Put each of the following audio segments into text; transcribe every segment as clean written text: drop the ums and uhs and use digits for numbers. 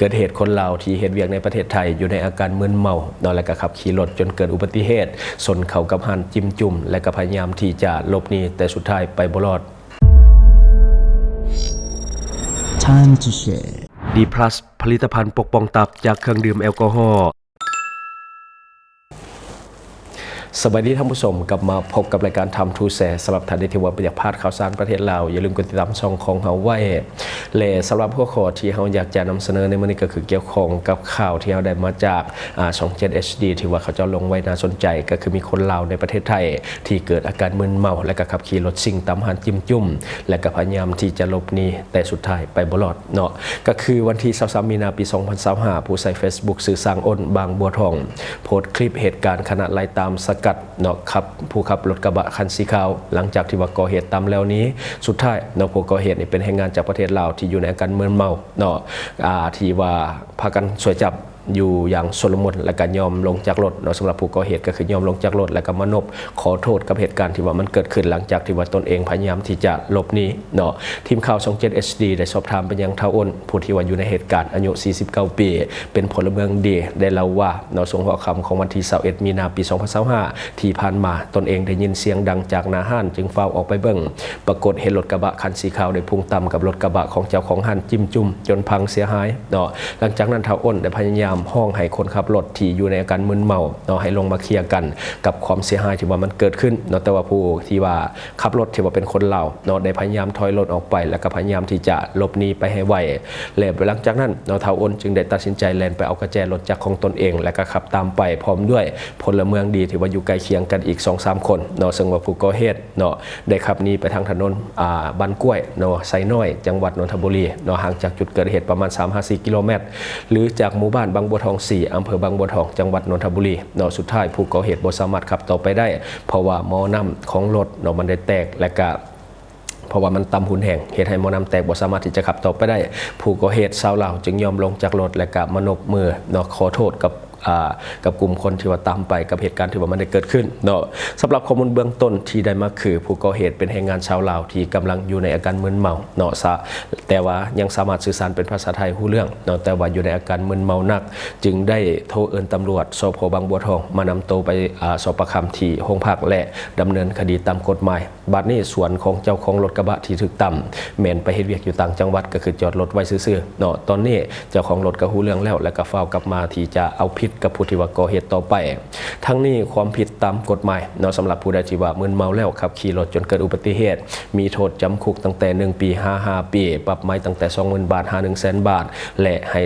กิดเหตุคนลาวที่เฮ็ดเวียกในประเทศไทยอยู่ในอาการมึนเมาและก็ขับขี่รถจนเกิดอุบัติเหตุชนเข้ากับหันจิ้มจุ่มและก็พยายามที่จะหลบหนีแต่สุดท้ายไปบ่รอด Time to share D+ ผลิตภัณฑ์ปกป้องตับจากเครื่องดื่มแอลกอฮอล์สวัสดีท่านผู้ชมกลับมาพบกับรายการทำทูแสสำหรับท่านที่ว่าอยากพลาดข่าวสารประเทศลาวอย่าลืมกดติดตามช่องของเราไว้และสำหรับหัวข้อที่เราอยากจะนำเสนอในวันนี้ก็คือเกี่ยวข้องกับข่าวที่เราได้มาจากช่อง 7 HD ที่ว่าเขาจะลงไว้น่าสนใจก็คือมีคนลาวในประเทศไทยที่เกิดอาการมึนเมาและก็ขับขี่รถซิ่งตามหันจิ้มจุ่มและก็พยายามที่จะหลบหนีแต่สุดท้ายไปบ่รอดเนาะก็คือวันที่23มีนาคมปี2025ผู้ใช้ Facebook สื่อสร้างอ้นบางบัวทองโพสต์คลิปเหตุการณ์ขณะไล่ตามสกัดเนาะครับผู้ขับรถกระบะคันสีขาวหลังจากที่ว่าก่อเหตุตามแล้วนี้สุดท้ายเนาะผู้ก่อเหตุนี่เป็นแรงงานจากประเทศลาวที่อยู่ในอาการมึนเมาเนาะที่ว่าพากันช่วยจับอยู่อย่างสลมุนและการยอมลงจากรถเนาะสำหรับผู้ก่อเหตุก็คือยอมลงจากรถและก็มานบขอโทษกับเหตุการณ์ที่ว่ามันเกิดขึ้นหลังจากที่ว่าตนเองพยายามที่จะหลบหนีเนาะทีมข่าวช่อง 7 HD ได้สอบถามไปยังเฒ่าอ้นผู้ที่ว่าอยู่ในเหตุการณ์อายุ49 ปีเป็นพลเมืองดีได้เล่าว่าเนาะช่วงหัวค่ำของวันที่21มีนาคมปี2025ที่ผ่านมาตนเองได้ยินเสียงดังจากหน้าห้านจึงเฝ้าออกไปเบิ่งปรากฏเห็นรถกระบะคันสีขาวได้พุ่งต่ำกับรถกระบะของเจ้าของห้านจิ้มจุ่มจนพังเสียหายเนาะหลังจากนั้นเฒ่าอ้นได้พยายามห้องให้คนขับรถที่อยู่ในอาการมึนเมาเนาะให้ลงมาเคลียร์กันกับความเสียหายที่ว่ามันเกิดขึ้นเนาะแต่ว่าผู้ที่ว่าขับรถที่ว่าเป็นคนลาวเนาะได้พยายามถอยรถออกไปแล้วก็พยายามที่จะหลบหนีไปให้ไวและหลังจากนั้นเนาะเฒ่าอ้นจึงได้ตัดสินใจแล่นไปเอากุญแจรถจากของตนเองแล้วก็ขับตามไปพร้อมด้วยพลเมืองดีที่ว่าอยู่ใกล้เคียงกันอีก 2-3 คนเนาะซึ่งว่าผู้ก่อเหตุเนาะได้ขับหนีไปทางถนนบ้านกล้วยเนาะไซน้อยจังหวัดนนทบุรีเนาะห่างจากจุดเกิดเหตุประมาณ 3-4 กิโลเมตรหรือจากหมู่บ้านบางบัวทอง4อำเภอบางบัวทองจังหวัดนนทบุรีเนาะสุดท้ายผู้ก่อเหตุบ่สามารถขับต่อไปได้เพราะว่าหม้อน้ำของรถเนาะมันได้แตกและก็เพราะว่ามันต่ำหุนแห่งเหตุให้หม้อน้ำแตกบ่สามารถที่จะขับต่อไปได้ผู้ก่อเหตุชาวลาวจึงยอมลงจากรถและก็มานบมือเนาะขอโทษกับกลุ่มคนที่ว่าตามไปกับเหตุการณ์ที่ว่ามันได้เกิดขึ้นเนาะสำหรับข้อมูลเบื้องต้นที่ได้มาคือผู้ก่อเหตุเป็นแรงงานชาวลาวที่กำลังอยู่ในอาการมึนเมาเนาะแต่ว่ายังสามารถสื่อสารเป็นภาษาไทยรู้เรื่องเนาะแต่ว่าอยู่ในอาการมึนเมาหนักจึงได้โทรเอิ้นตำรวจสพ.บางบัวทองมานำตัวไปสอบปากคำที่โรงพักและดำเนินคดีตามกฎหมายบัดนี้ส่วนของเจ้าของรถกระบะที่ถูกตำแม่นไปเฮ็ดเวียกอยู่ต่างจังหวัดก็คือจอดรถไว้ซื่อๆเนาะตอนนี้เจ้าของรถก็รู้เรื่องแล้วและก็ฟ้าวกลับมาที่จะเอาผิดกับผู้ที่ว่าก่อเหตุต่อไปทั้งนี้ความผิดตามกฎหมายเนาะสำหรับผู้ใดที่ว่ามึนเมาแล้วขับขี่รถจนเกิดอุบัติเหตุมีโทษจำคุกตั้งแต่1 ปี 5 ปีปรับไม้ตั้งแต่ 20,000 บาท 100,000 บาทและให้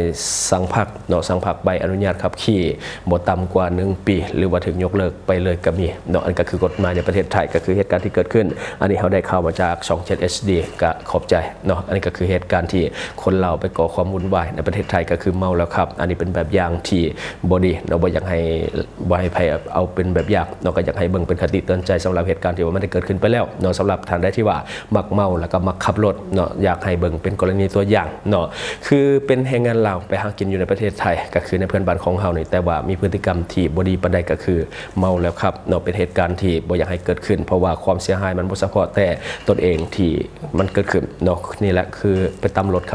สั่งพักเนาะสั่งพักใบอนุญาตขับขี่บ่ต่ำกว่า1 ปีหรือว่าถึงยกเลิกไปเลยก็มีเนาะอันก็คือกฎหมายในประเทศไทยก็คือเหตุการณ์ที่เกิดขึ้นอันนี้เขาได้ข่าวมาจากช่อง 7 HD ก็ขอบใจเนาะอันนี้ก็คือเหตุการณ์ที่คนเราไปก่อความวุ่นวายในประเทศไทยก็คือเมาแล้วครับอันนี้เป็นแบบอย่างที่บ่ดีเนาะบ่อยากให้ภัยเอาเป็นแบบอย่างเนาะก็อยากให้เบิ่งเป็นคติเตือนใจสำหรับเหตุการณ์ที่ว่ามันได้เกิดขึ้นไปแล้วเนาะสำหรับท่านใดที่ว่ามักเมาแล้วก็มักขับรถเนาะอยากให้เบิ่งเป็นกรณีตัวอย่างเนาะคือเป็นแรงงานลาวไปหากินอยู่ในประเทศไทยก็คือในเพื่อนบ้านของเฮานี่แต่ว่ามีพฤติกรรมที่บ่ดีปานใดก็คือเมาแล้วครับเนาะเป็นเหตุการณ์ที่บ่อยากให้เกิดขึ้นเพราะว่าความเสียหายมันบ่เฉพาะแต่ตนเองที่มันเกิดขึ้นเนาะนี่แหละคือไปตำรถเข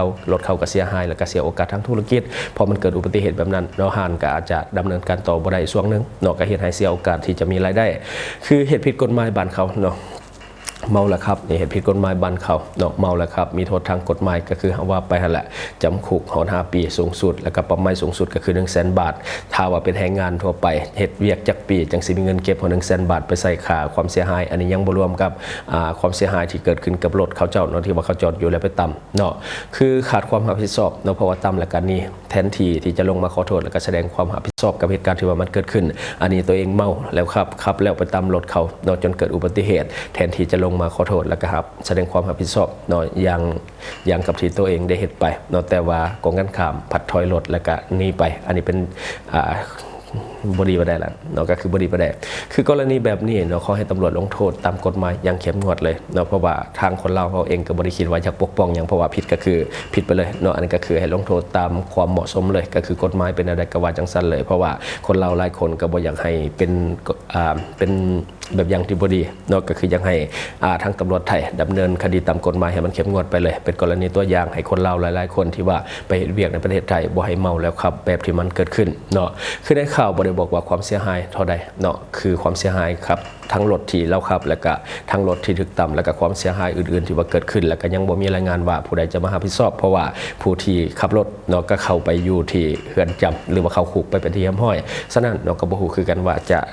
าก็เสียหายแล้วก็เสียโอกาสทางธุรกิจพอมันเกิดอุบัติเหตุแบบนั้นเนาะห้านก็อาจจะดำเนินการต่อบ่ได้ช่วงนึงเนาะก็เฮ็ดให้เสียโอกาสที่จะมีรายได้คือเหตุผิดกฎหมายบ้านเขาเนาะเมาแล้วครับนี่เหตุผิดกฎหมายบ้านเขาเนาะเมาแล้วครับมีโทษทางกฎหมายก็คือว่าไปหั่นแหละจำคุก5 ปีสูงสุดแล้วก็ปรับไม้สูงสุดก็คือ 100,000 บาทถ้าว่าเป็นแรงงานทั่วไปเฮ็ดเวียกจักปีจังสิมีเงินเก็บ100,000 บาทไปใส่ค่าความเสียหายอันนี้ยังบ่รวมกับความเสียหายที่เกิดขึ้นกับรถเขาเจ้าเนาะที่ว่าเขาจอดอยู่แล้วไปตำเนาะคือขาดความรับผิดชอบเนาะเพราะว่าตำแล้วกันนี้แทนที่จะลงมาขอโทษแล้วก็แสดงความรับผิดชอบกับเหตุการณ์ที่ว่ามันเกิดขึ้นอันนี้ตัวเองเมาแล้วขับแล้วไปตำรถเขาเนาะจนเกิดอุบัติเหตุแทนที่จะลงมาขอโทษแล้วก็แสดงความรับผิดชอบเนาะอย่างกับที่ตัวเองได้เฮ็ดไปเนาะแต่ว่ากองกันข้ามผัดถอยรถแล้วก็หนีไปอันนี้เป็นบดีประได้ละเนาะก็คือบดีประได้คือกรณีแบบนี้เนาะขอให้ตำรวจลงโทษตามกฎหมายอย่างเข้มงวดเลยเนาะเพราะว่าทางคนเราเขาเองก็บ่ได้คิดว่าอยากปกป้องอย่างเพราะว่าผิดก็คือผิดไปเลยเนาะอันนี้ก็คือให้ลงโทษตามความเหมาะสมเลยก็คือกฎหมายเป็นอะไรก็ว่าจังซั่นเลยเพราะว่าคนเราหลายคนก็บ่อยากให้เป็น แบบอย่างที่บดีเนาะก็คือยังให้ทางตำรวจไทยดำเนินคดีตามกฎหมายให้มันเข้มงวดไปเลยเป็นกรณีตัวอย่างให้คนลาวหลายๆคนที่ว่าไปเฮ็ดเวียกในประเทศไทยบ่ให้เมาแล้วครับแบบที่มันเกิดขึ้นเนาะคือในข่าวบ่ได้บอกว่าความเสียหายเท่าใดเนาะคือความเสียหายครับทั้งรถที่เราขับแล้วก็ทั้งรถที่ถูกต่ำแล้วก็ความเสียหายอื่นๆที่ว่าเกิดขึ้นแล้วก็ยังบ่มีรายงานว่าผู้ใดจะมารับผิดชอบเพราะว่าผู้ที่ขับรถเนาะก็เข้าไปอยู่ที่เรือนจำหรือว่าเข้าคุกไปเป็นที่เรียบร้อยฉะนั้นเนาะก็บ่ฮู้คือกันว่าจะ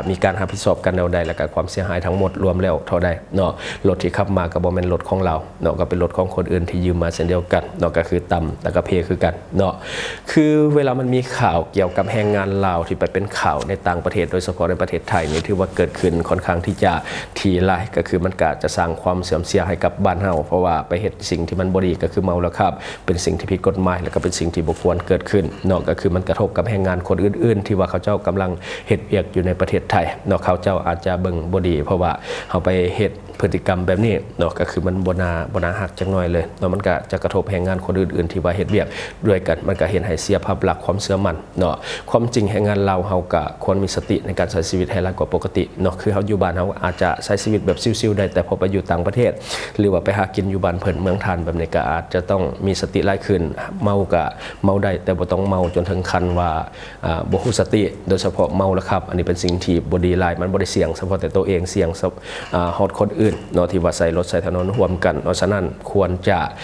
มีการรับผิดชอบกันแนวใดแล้วก็ความเสียหายทั้งหมดรวมแล้วเท่าใดเนาะรถที่ขับมาก็บ่แม่นรถของเราเนาะก็เป็นรถของคนอื่นที่ยืมมาเช่นเดียวกันเนาะก็คือต่ำแล้วก็เพคือกันเนาะคือเวลามันมีข่าวเกี่ยวกับแรงงานลาวที่ไปเป็นข่าวในต่างประเทศโดยเฉพาะในประเทศไทยนี่ถือว่าเกิดขึ้นค่อนข้างที่จะทีหลายก็คือมันก็จะสร้างความเสื่อมเสียให้กับบ้านเฮาเพราะว่าไปเฮ็ดสิ่งที่มันบ่ดีก็คือเมาแล้วครับเป็นสิ่งที่ผิดกฎหมายแล้วก็เป็นสิ่งที่บ่ควรเกิดขึ้นเนาะก็คือมันกระทบกับแรงงานคนอื่นๆที่ว่าเขาเจ้ากำลังเฮ็ดเวียกอยู่ในประเทศไทยเนาะเขาเจ้าอาจจะเบิ่งบ่ดีเพราะว่าเฮาไปเฮ็ดพฤติกรรมแบบนี้เนาะก็คือมันบ่น่าฮักจักหน่อยเลยเนาะมันก็จะกระทบแรงงานคนอื่นๆที่ว่าเฮ็ดเวียกด้วยกันมันก็เห็นให้เสียภาพลักษณ์ความเชื่อมั่นเนาะความจริงแรงงานลาวเฮาก็ควรมีสติในการใช้ชีวิตให้หลายกว่าปกติเนาะคือเฮาอยู่บ้านเฮาอาจจะใช้ชีวิตแบบซิ่วๆได้แต่พอไปอยู่ต่างประเทศหรือว่าไปหากินอยู่บ้านเพิ่นเมืองทานแบบนี้ก็อาจจะต้องมีสติหลายขึ้นเมาก็เมาได้แต่บ่ต้องเมาจนถึงขั้นว่าบ่ฮู้สติโดยเฉพาะเมาแล้วครับอันนี้เป็นสิ่งที่บ่ดีหลายมันบ่ได้เสี่ยงเฉพาะแต่ตัวเองเสี่ยงฮอดคนอื่นเนาะที่ว่าใส่รถใส่ถนนร่วมกันเพราะฉะนั้นควรจะ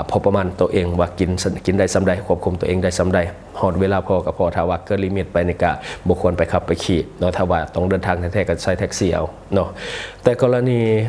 พอประมาณตัวเองว่ากินได้ส่ำใดควบคุมตัวเองได้ส่ำใดฮอดเวลาพอกับพอถ้าว่าเกินลิมิตไปนี่ก็บ่ควรไปขับไปขี่เนาะถ้าว่าต้องเดินทางแท้ๆก็ใช้แท็กซี่เอาเนาะแต่กรณี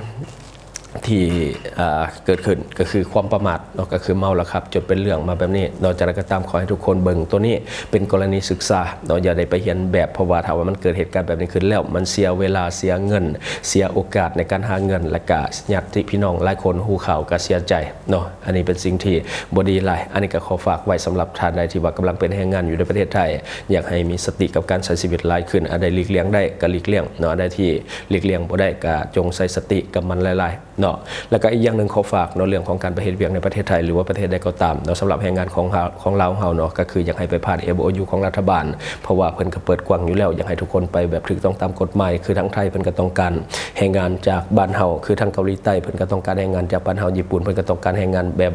ที่เกิดขึ้นก็คือความประมาทเนาะก็คือเมาแล้วครับจนเป็นเรื่องมาแบบนี้นอกจากนั้นก็ตามขอให้ทุกคนเบิ่งตัวนี้เป็นกรณีศึกษาเนาะอย่าได้ไปเรียนแบบเพราะว่าถ้าว่ามันเกิดเหตุการณ์แบบนี้ขึ้นแล้วมันเสียเวลาเสียเงินเสียโอกาสในการหาเงินและก็ญาติพี่น้องหลายคนฮู้ข่าวก็เสียใจเนาะอันนี้เป็นสิ่งที่บ่ดีหลายอันนี้ก็ขอฝากไว้สำหรับท่านใดที่ว่ากำลังเป็นแรงงานอยู่ในประเทศไทยอยากให้มีสติกับการใช้ชีวิตหลายขึ้นอันใดหลีกเลี่ยงได้ก็หลีกเลี่ยงเนาะอันใดที่หลีกเลี่ยงบ่ได้ก็จงใช้สติกับมันหลายๆเนาะแล้วก็อีกอย่างนึงขอฝากเนาะเรื่องของการไปเฮ็ดเวียกในประเทศไทยหรือว่าประเทศใดก็ตามเนาะสำหรับแรงงานของเราเฮาเนาะก็คืออยากให้ไปผ่าน MOU ของรัฐบาลเพราะว่าเพิ่นก็เปิดกว้างอยู่แล้วอยากให้ทุกคนไปแบบถูกต้องตามกฎหมายคือทั้งไทยเพิ่นก็ต้องการแรงงานจากบ้านเฮาคือทั้งเกาหลีใต้เพิ่นก็ต้องการแรงงานจากบ้านเฮาญี่ปุ่นเพิ่นก็ต้องการแรงงานแบบ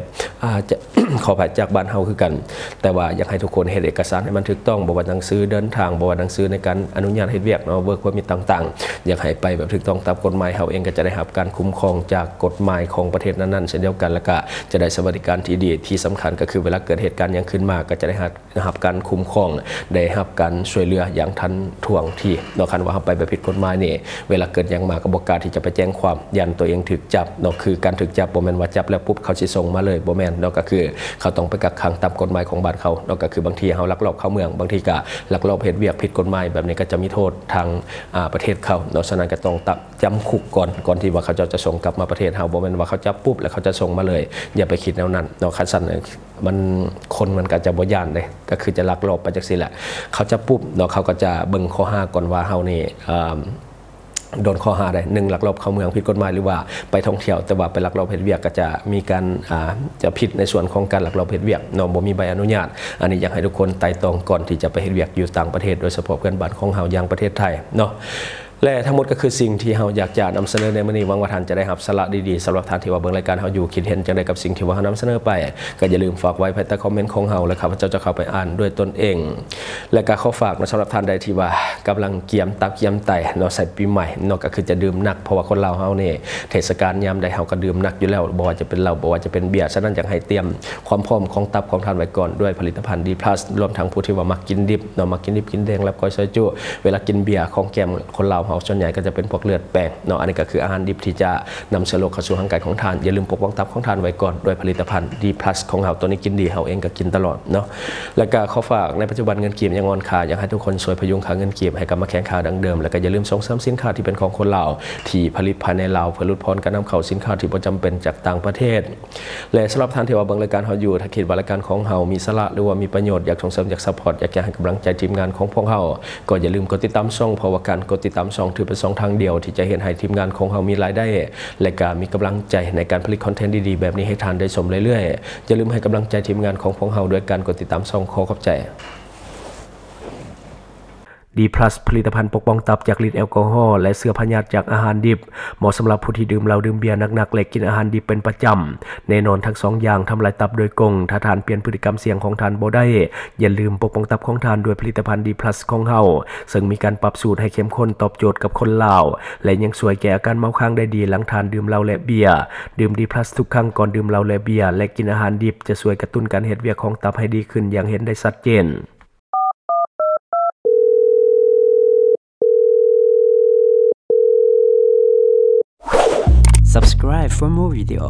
จะ ขอผ่านจากบ้านเฮาคือกันแต่ว่าอยากให้ทุกคนเฮ็ดเอกสารให้มันถูกต้องบ่ว่าหนังสือเดินทางบ่ว่าหนังสือในการอนุญาตเฮ็ดเวียกเนาะเวิร์กเพอร์มิตต่างๆอยากให้ไปแบบถูกต้องตามกฎหมายเฮาเองก็จะได้รับการคุ้มครองจากกฎหมายของประเทศนั้นๆเช่นเดียวกันแล้วก็จะได้สวัสดิการที่ดีที่สำคัญก็คือเวลาเกิดเหตุการณ์อย่างขึ้นมาก็จะได้รับการคุ้มครองได้รับการช่วยเหลืออย่างทันท่วงทีเนาะคันว่าเฮาไปแบบผิดกฎหมายนี่เวลาเกิดหยังมาก็บ่กล้าที่จะไปแจ้งความยันตัวเองถูกจับเนาะคือการถูกจับบ่แม่นว่าจับแล้วปุ๊บเขาสิส่งมาเลยบ่แม่นเนาะก็คือเขาต้องไปกักขังตามกฎหมายของบ้านเขาเนาะก็คือบางทีเฮาลักลอบเข้าเมืองบางทีก็ลักลอบเฮ็ดเวียกผิดกฎหมายแบบนี้ก็จะมีโทษทางประเทศเขาเนาะฉะนั้นก็ต้องจำคุกก่อนที่ว่าเขาจะส่งกลับมาประเทศเฮาบ่แม่นว่าเขาจับปุ๊บแล้วเขาจะส่งมาเลยอย่าไปคิดแนวนั้นเนาะคันซั่นมันคนมันก็จะบ่ย่านเด้ก็คือจะลักลอบไปจังซี่แหละเขาจะปุ๊บเนาะเขาก็จะเบิ่งข้อ5ก่อนว่าเฮานี่โดนข้อหาได้1ลักลอบเข้าเมืองผิดกฎหมายหรือว่าไปท่องเที่ยวแต่ว่าไปลักลอบเฮ็ดเวียกก็จะมีการจะผิดในส่วนของการลักลอบเฮ็ดเวียกเนาะบ่มีใบอนุญาตอันนี้อยากให้ทุกคนไต่ตรองก่อนที่จะไปเฮ็ดเวียกอยู่ต่างประเทศโดยเฉพาะเพื่อนบ้านของเฮาอย่างประเทศไทยเนาะและทั้งหมดก็คือสิ่งที่เฮาอยากจะนำเสนอในมื้อนี้หวังว่าท่านจะได้รับสาระดีๆสำหรับท่านที่ว่าเบิ่งรายการเฮาอยู่คิดเห็นจังได๋กับสิ่งที่ว่าเฮานำเสนอไปก็อย่าลืมฝากไว้ภายใต้คอมเมนต์ของเฮาและข้าพเจ้าจะเข้าไปอ่านด้วยตนเองและก็ขอฝากสำหรับท่านใดที่ว่ากำลังเกียมตับเกียมไตเนาะใส่ปีใหม่เนาะก็คือจะดื่มหนักเพราะว่าคนลาวเฮานี่เทศกาลยามใดเฮาก็ดื่มหนักอยู่แล้วบ่ว่าจะเป็นเหล้าบ่ว่าจะเป็นเบียร์ฉะนั้นอยากให้เตรียมความพร้อมของตับของท่านไว้ก่อนด้วยผลิตภัณฑ์ D+ รวมทั้งผู้ที่ว่ามักกินดิบเนาะมักกินดิบกินแดงแล้วก็ซอยจุเวลากินเบียร์ของแก้มคนลาวเฮาส่วนใหญ่ก็จะเป็นพวกเลือดแปลงเนาะอันนี้ก็คืออาหารดิบที่จะนำเชื้อโรคเข้าสู่ร่างกายของท่านอย่าลืมปกป้องตับของท่านไว้ก่อนด้วยผลิตภัณฑ์ D+ ของเราตัวนี้กินดีเฮาเองก็กินตลอดเนาะแล้วก็ขอฝากในปัจจุบันเงินกีบยังอ่อนค่าอยากให้ทุกคนช่วยพยุงค่าเงินกีบให้กลับมาแข็งค่าดังเดิมแล้วก็อย่าลืมส่งเสริมสินค้าที่เป็นของคนลาวที่ผลิตภายในลาวเพื่อลดพรการนำเข้าสินค้าที่บ่จำเป็นจากต่างประเทศและสำหรับท่านที่ว่าเบิ่งรายการเฮาอยู่ถ้าคิดว่ารายการของเฮามีสาระหรือว่ามีประโยชน์อยากส่งเสริมอยากซัพพอร์ตอยากให้กำลังใจทีมงานของพวกเฮาก็อย่าลืมกดติดตามช่องเพราะว่าการกดติดตามช่องถือเป็นช่องทางเดียวที่จะเห็นให้ทีมงานของเฮามีรายได้และก็มีกำลังใจในการผลิตคอนเทนต์ดีๆแบบนี้ให้ท่านได้ชมเรื่อยๆอย่าลืมให้กำลังใจทีมงานของพวกเฮาด้วยการกดติดตามช่องขอขอบใจ ดีพลัสผลิตภัณฑ์ปกป้องตับจากฤทธิ์แอลกอฮอล์และเชื้อพยาธิจากอาหารดิบเหมาะสำหรับผู้ที่ดื่มเหล้าดื่มเบียร์หนักๆและกินอาหารดิบเป็นประจำแน่นอนทั้งสองอย่างทำลายตับโดยกงถ้าทานเปลี่ยนพฤติกรรมเสี่ยงของทานบ่ได้อย่าลืมปกป้องตับของทานด้วยผลิตภัณฑ์ดีพลัสของเฮาซึ่งมีการปรับสูตรให้เข้มข้นตอบโจทย์กับคนลาวและยังช่วยแก้อาการเมาค้างได้ดีหลังทานดื่มเหล้าและเบียร์ดื่มดีพลัสทุกครั้งก่อนดื่มเหล้าและเบียร์และกินอาหารดิบจะช่วยกระตุ้นการเฮ็ดเวียกของตับให้ดีขึ้นอย่างเห็นได้ชัดเจนSubscribe for more video.